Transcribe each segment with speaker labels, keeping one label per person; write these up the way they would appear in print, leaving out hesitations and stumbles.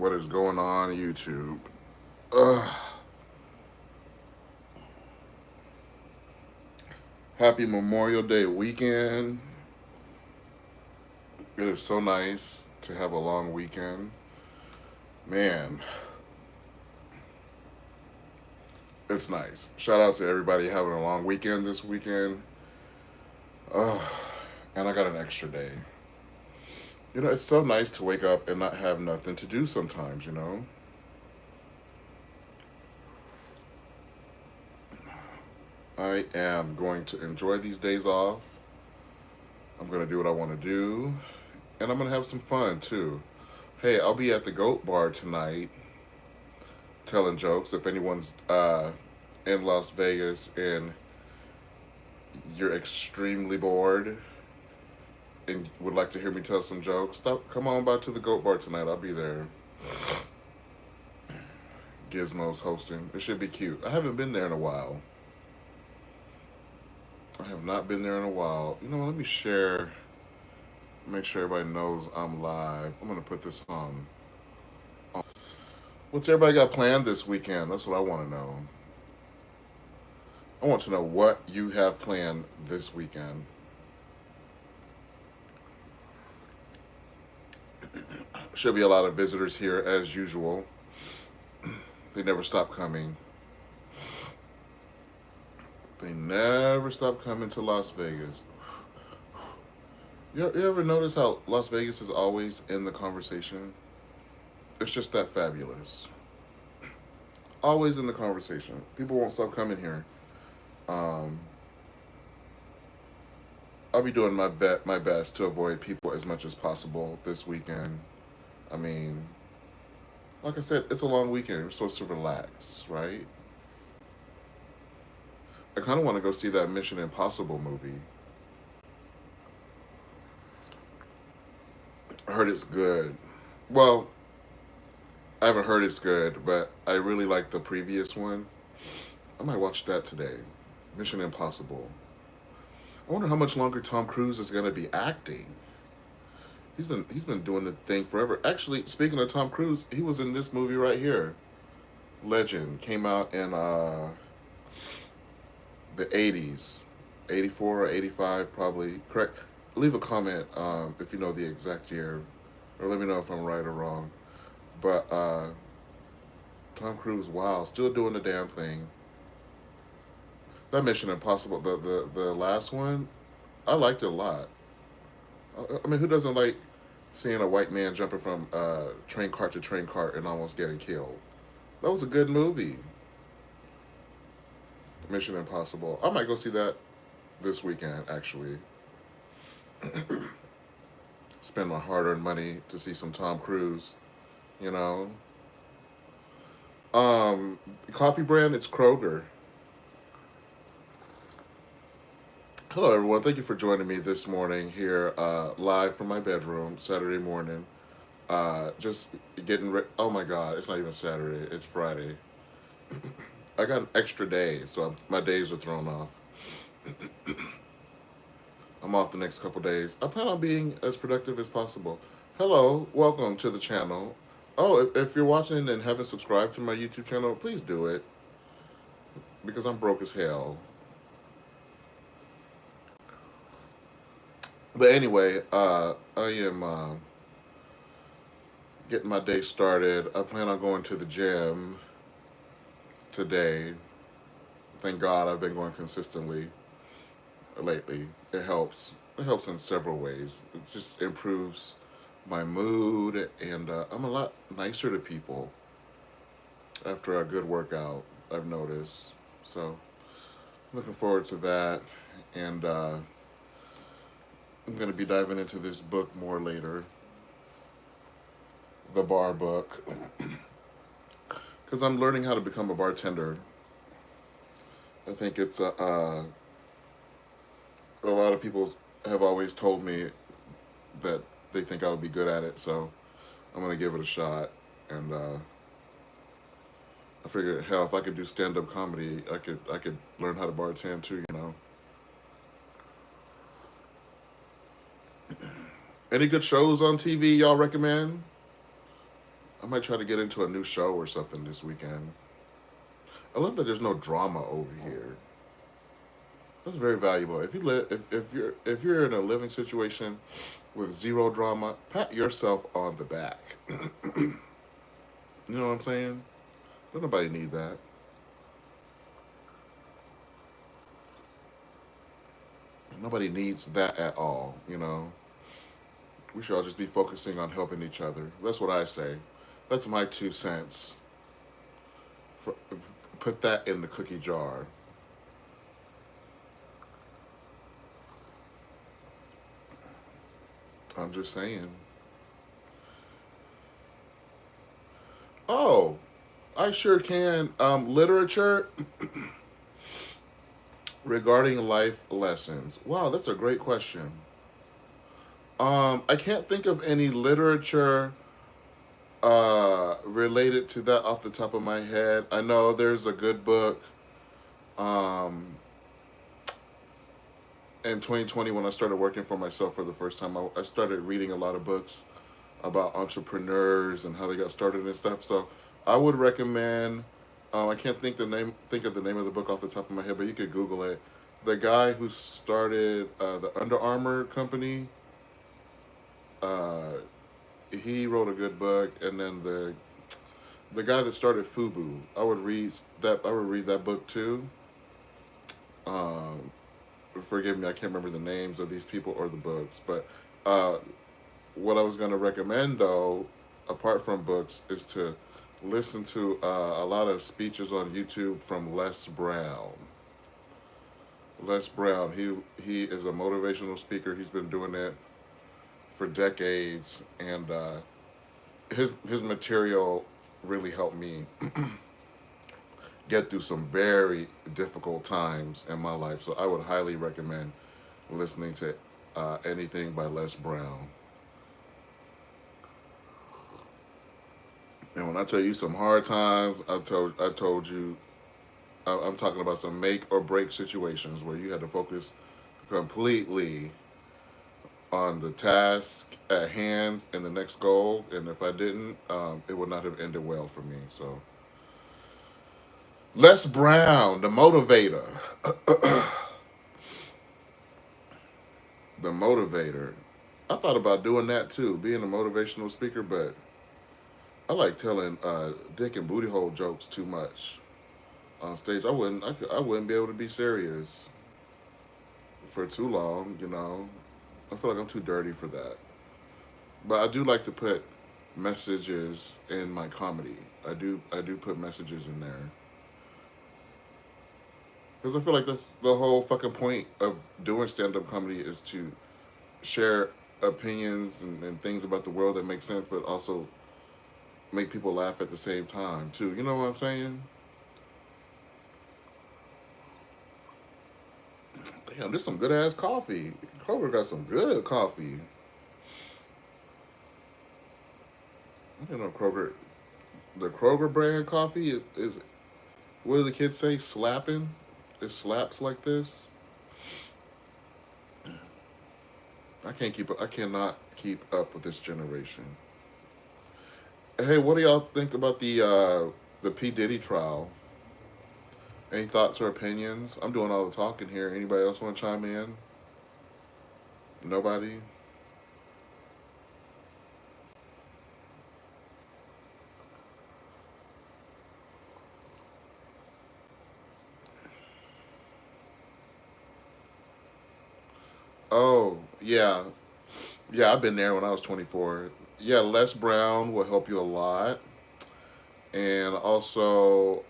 Speaker 1: What is going on YouTube? Ugh. Happy Memorial Day weekend. It is so nice to have a long weekend. Man, it's nice. Shout out to everybody having a long weekend this weekend. Ugh. And I got an extra day. It's so nice to wake up and not have nothing to do sometimes. I am going to enjoy these days off. I'm going to do what I want to do. And I'm going to have some fun too. Hey, I'll be at the Goat Bar tonight telling jokes. If anyone's in Las Vegas and you're extremely bored and would like to hear me tell some jokes, come on by to the Goat Bar tonight. I'll be there. Gizmo's hosting. It should be cute. I haven't been there in a while. I have not been there in a while. You know what? Let me share. Make sure everybody knows I'm live. I'm going to put this on. What's everybody got planned this weekend? That's what I want to know. I want to know what you have planned this weekend. Should be a lot of visitors here as usual. They never stop coming. They never stop coming to Las Vegas. You ever notice how Las Vegas is always in the conversation? It's just that fabulous. Always in the conversation. People won't stop coming here. I'll be doing my best to avoid people as much as possible this weekend. I mean, like I said, it's a long weekend. We're supposed to relax, right? I kind of want to go see that Mission Impossible movie. I heard it's good. Well, I haven't heard it's good, but I really like the previous one. I might watch that today. Mission Impossible. I wonder how much longer Tom Cruise is going to be acting. He's been doing the thing forever. Actually, speaking of Tom Cruise, he was in this movie right here. Legend came out in the 80s, 84 or 85 probably. Correct. Leave a comment if you know the exact year, or let me know if I'm right or wrong. But Tom Cruise, wow, still doing the damn thing. That Mission Impossible, the last one, I liked it a lot. I mean, who doesn't like seeing a white man jumping from train cart to train cart and almost getting killed? That was a good movie. Mission Impossible. I might go see that this weekend, actually. Spend my hard-earned money to see some Tom Cruise. You know. Coffee brand, it's Kroger. Hello, everyone. Thank you for joining me this morning here, live from my bedroom, Saturday morning. Just getting ready. Oh my God, it's not even Saturday. It's Friday. I got an extra day, so my days are thrown off. I'm off the next couple days. I plan on being as productive as possible. Hello, welcome to the channel. Oh, if you're watching and haven't subscribed to my YouTube channel, please do it. Because I'm broke as hell. But anyway, I am getting my day started. I plan on going to the gym today. Thank God I've been going consistently lately. It helps. It helps in several ways. It just improves my mood, and I'm a lot nicer to people after a good workout, I've noticed. So, looking forward to that, and I'm going to be diving into this book more later, the bar book, because I'm learning how to become a bartender. I think it's a lot of people have always told me that they think I would be good at it, so I'm gonna give it a shot. And I figured, hell, if I could do stand-up comedy, I could learn how to bartend too. Any good shows on TV y'all recommend? I might try to get into a new show or something this weekend. I love that there's no drama over here. That's very valuable. If you live, if you're in a living situation with zero drama, pat yourself on the back. You know what I'm saying? Don't nobody need that. Nobody needs that at all. You know, we should all just be focusing on helping each other. That's what I say. That's my 2 cents. For, put that in the cookie jar. I'm just saying. Oh, I sure can. Literature regarding life lessons. Wow, that's a great question. I can't think of any literature related to that off the top of my head. I know there's a good book um in 2020 when I started working for myself for the first time. I started reading a lot of books about entrepreneurs and how they got started and stuff. So I would recommend. I can't think of the name of the book off the top of my head, but you could Google it. The guy who started the Under Armour company, uh, he wrote a good book, and then the guy that started Fubu, I would read that book too. Um, Forgive me, I can't remember the names of these people or the books, but uh, what I was going to recommend though, apart from books, is to listen to a lot of speeches on YouTube from Les Brown. Les Brown, he is a motivational speaker. He's been doing it for decades, and his material really helped me get through some very difficult times in my life. So I would highly recommend listening to anything by Les Brown. And when I tell you some hard times, I told you I'm talking about some make or break situations where you had to focus completely on the task at hand and the next goal. And if I didn't, it would not have ended well for me. So Les Brown, the motivator, the motivator. I thought about doing that too, being a motivational speaker, but I like telling dick and booty hole jokes too much on stage. I wouldn't be able to be serious for too long. You know, I feel like I'm too dirty for that. But I do like to put messages in my comedy. I do put messages in there because I feel like that's the whole fucking point of doing stand up comedy is to share opinions and things about the world that make sense, but also make people laugh at the same time too. You know what I'm saying? Damn, there's some good ass coffee. Kroger got some good coffee. I don't know Kroger. The Kroger brand coffee is what do the kids say? Slapping. It slaps like this. I can't keep. I cannot keep up with this generation. Hey, what do y'all think about the P Diddy trial? Any thoughts or opinions? I'm doing all the talking here. Anybody else want to chime in? Nobody. Oh yeah, yeah. I've been there when I was 24. Yeah, Les Brown will help you a lot, and also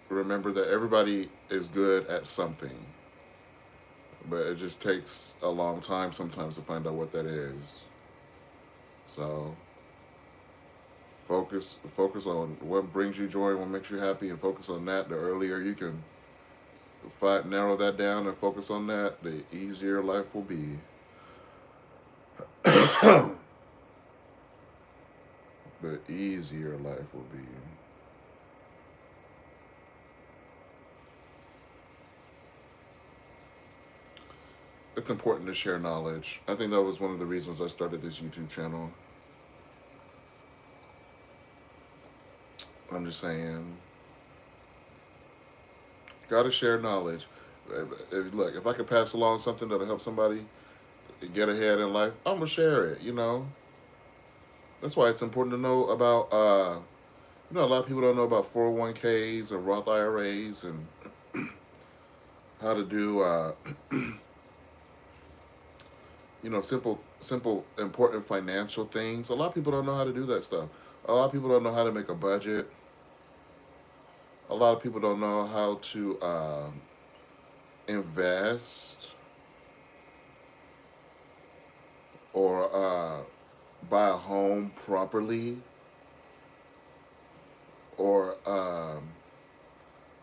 Speaker 1: remember that everybody is good at something, but it just takes a long time sometimes to find out what that is. So focus on what brings you joy, what makes you happy, and focus on that. The earlier you can narrow that down and focus on that, the easier life will be. The easier life will be. It's important to share knowledge. I think that was one of the reasons I started this YouTube channel. I'm just saying, gotta share knowledge. Look, if I could pass along something that'll help somebody get ahead in life, I'm gonna share it. That's why it's important to know about. A lot of people don't know about 401ks and Roth IRAs and how to do, simple, important financial things. A lot of people don't know how to do that stuff. A lot of people don't know how to make a budget. A lot of people don't know how to invest or buy a home properly or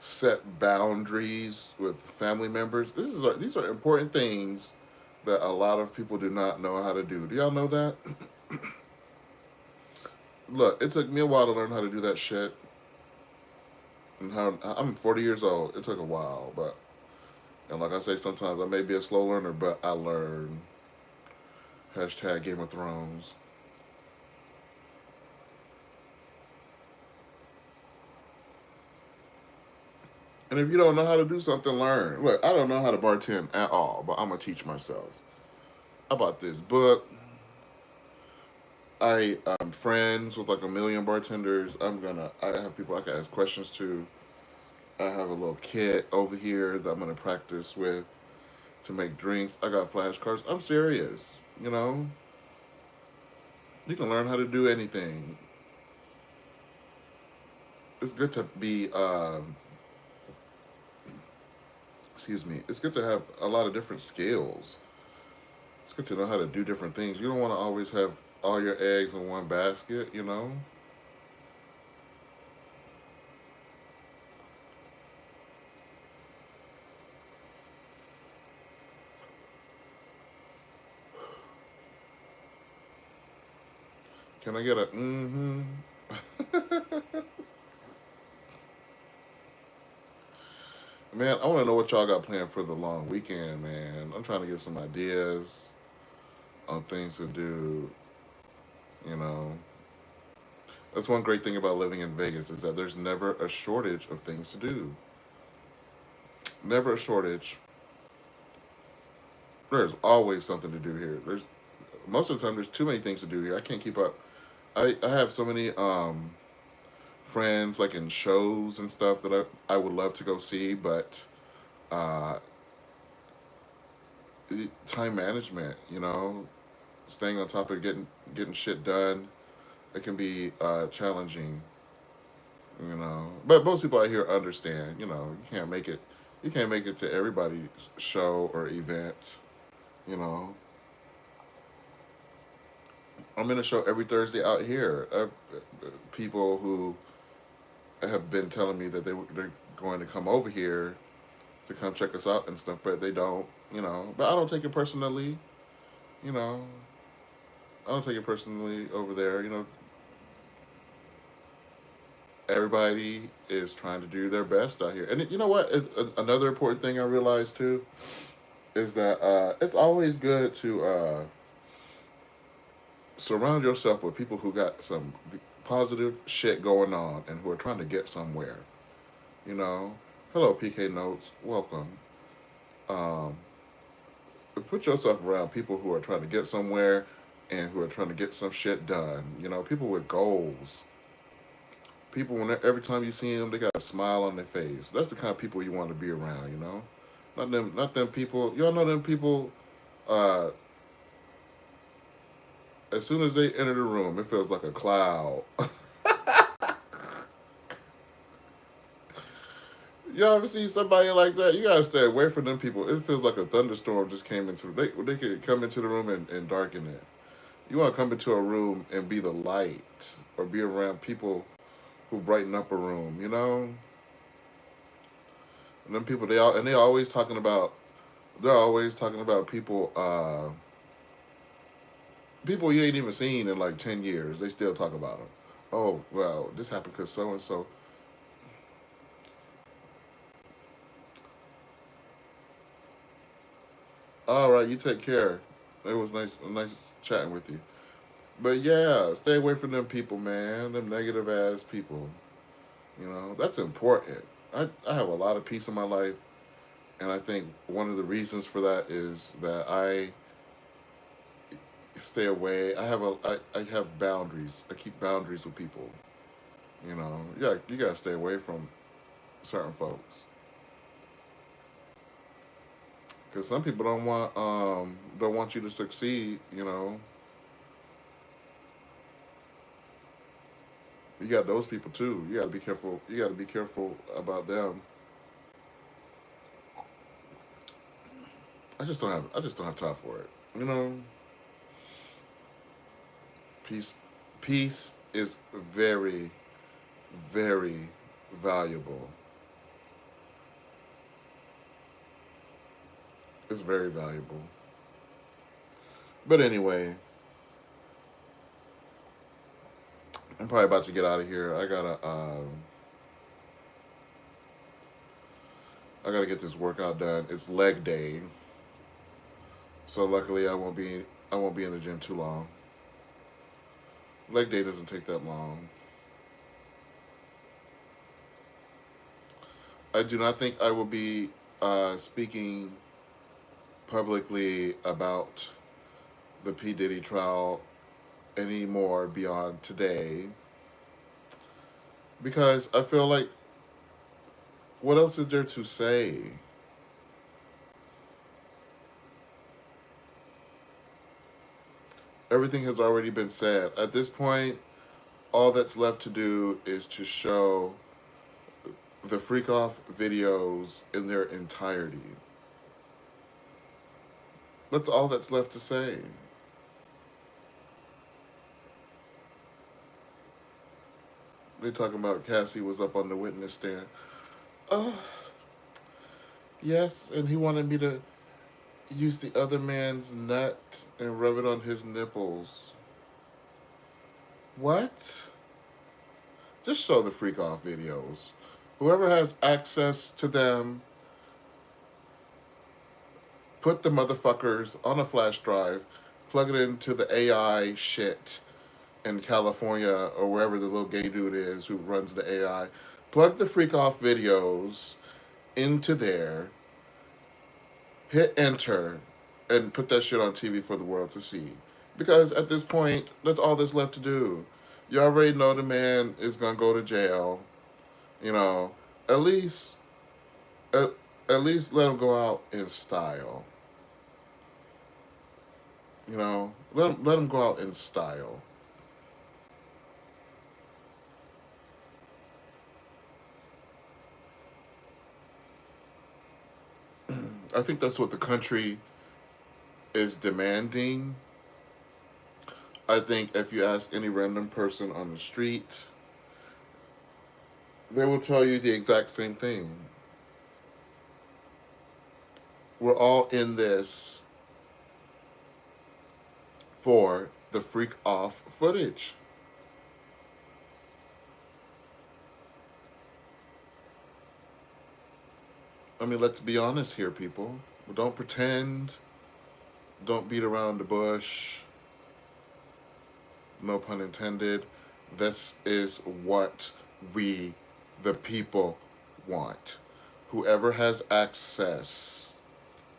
Speaker 1: set boundaries with family members. These are important things that a lot of people do not know how to do. Do y'all know that? Look, it took me a while to learn how to do that shit. And how I'm 40 years old. It took a while, but and like I say, sometimes I may be a slow learner, but I learn. Hashtag Game of Thrones. And if you don't know how to do something, learn. Look, I don't know how to bartend at all, but I'm gonna teach myself. I bought this book. I'm friends with like a million bartenders. I have people I can ask questions to. I have a little kit over here that I'm gonna practice with to make drinks. I got flashcards. I'm serious. You can learn how to do anything. It's good to be excuse me. It's good to have a lot of different skills. It's good to know how to do different things. You don't want to always have all your eggs in one basket. Can I get a mm-hmm? Man, I want to know what y'all got planned for the long weekend, man. I'm trying to get some ideas on things to do, you know. That's one great thing about living in Vegas is that there's never a shortage of things to do. Never a shortage. There's always something to do here. There's most of the time there's too many things to do here. I can't keep up. I have so many friends like in shows and stuff that I would love to go see, but uh time management, staying on top of getting shit done, it can be challenging. But most people out here understand, you can't make it to everybody's show or event, you know. I'm in a show every Thursday out here. People who have been telling me that they're going to come over here to come check us out and stuff, but they don't. But I don't take it personally, you know. I don't take it personally over there. Everybody is trying to do their best out here. And you know what? Another important thing I realized too is that it's always good to surround yourself with people who got some positive shit going on and who are trying to get somewhere. You know, hello PK Notes, welcome. Um, put yourself around people who are trying to get somewhere and who are trying to get some shit done. People with goals. People when every time you see them, they got a smile on their face. That's the kind of people you want to be around. Not them people. Y'all know them people. Uh, as soon as they enter the room, it feels like a cloud. Y'all ever see somebody like that? You gotta stay away from them people. It feels like a thunderstorm just came into. They could come into the room and darken it. You want to come into a room and be the light, or be around people who brighten up a room. And them people they always talking about. They're always talking about people you ain't even seen in like 10 years. They still talk about them. Oh well, this happened because so and so. All right, you take care. It was nice chatting with you. But yeah, stay away from them people, man. Them negative ass people. You know, that's important. I have a lot of peace in my life, and I think one of the reasons for that is that I stay away. I have boundaries. I keep boundaries with people. You know, yeah, you gotta stay away from certain folks because some people don't want you to succeed. You know, you got those people too. You gotta be careful. You gotta be careful about them. I just don't have time for it. You know, peace peace is very, very valuable. It's very valuable. But anyway, I'm probably about to get out of here. I gotta get this workout done. It's leg day, so luckily I won't be in the gym too long. Leg day doesn't take that long. I do not think I will be speaking publicly about the P Diddy trial anymore beyond today because I feel like what else is there to say? Everything has already been said. At this point, all that's left to do is to show the freak off videos in their entirety. That's all that's left to say. They talking about Cassie was up on the witness stand. Oh, yes, and he wanted me to use the other man's nut and rub it on his nipples. What? Just show the freak off videos. Whoever has access to them, put the motherfuckers on a flash drive, plug it into the AI shit in California or wherever the little gay dude is who runs the AI. Plug the freak off videos into there, hit enter, and put that shit on TV for the world to see. Because at this point, that's all that's left to do. You already know the man is gonna go to jail. You know, at least, at, at least let him go out in style. You know, let him go out in style. I think that's what the country is demanding. I think if you ask any random person on the street, they will tell you the exact same thing. We're all in this for the freak off footage. I mean, let's be honest here, people. Don't pretend. Don't beat around the bush. No pun intended. This is what we, the people, want. Whoever has access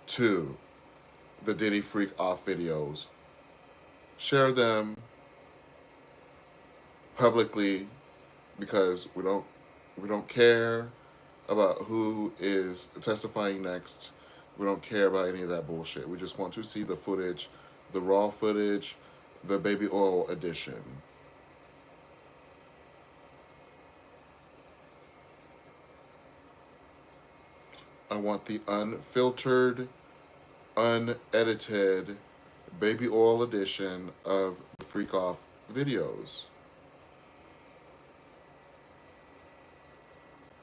Speaker 1: to the Diddy Freak Off videos, share them publicly because we don't care about who is testifying next. We don't care about any of that bullshit. We just want to see the footage, the raw footage, the baby oil edition. I want the unfiltered, unedited baby oil edition of the Freak Off videos.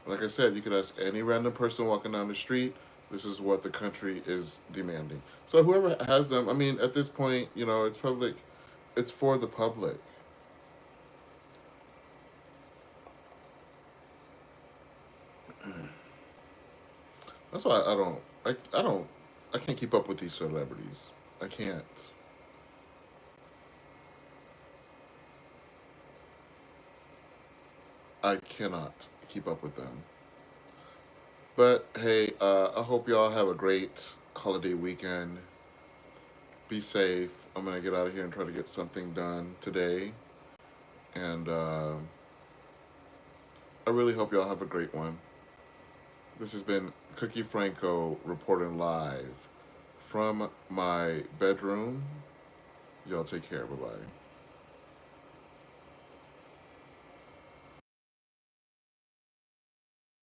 Speaker 1: Like I said, you could ask any random person walking down the street. This is what the country is demanding. So whoever has them, I mean, at this point, you know, it's public. It's for the public. That's why I don't, I can't keep up with these celebrities. I can't. I cannot keep up with them. But hey, I hope y'all have a great holiday weekend. Be safe. I'm gonna get out of here and try to get something done today. And I really hope y'all have a great one. This has been Cookie Franco reporting live from my bedroom. Y'all take care. Bye bye.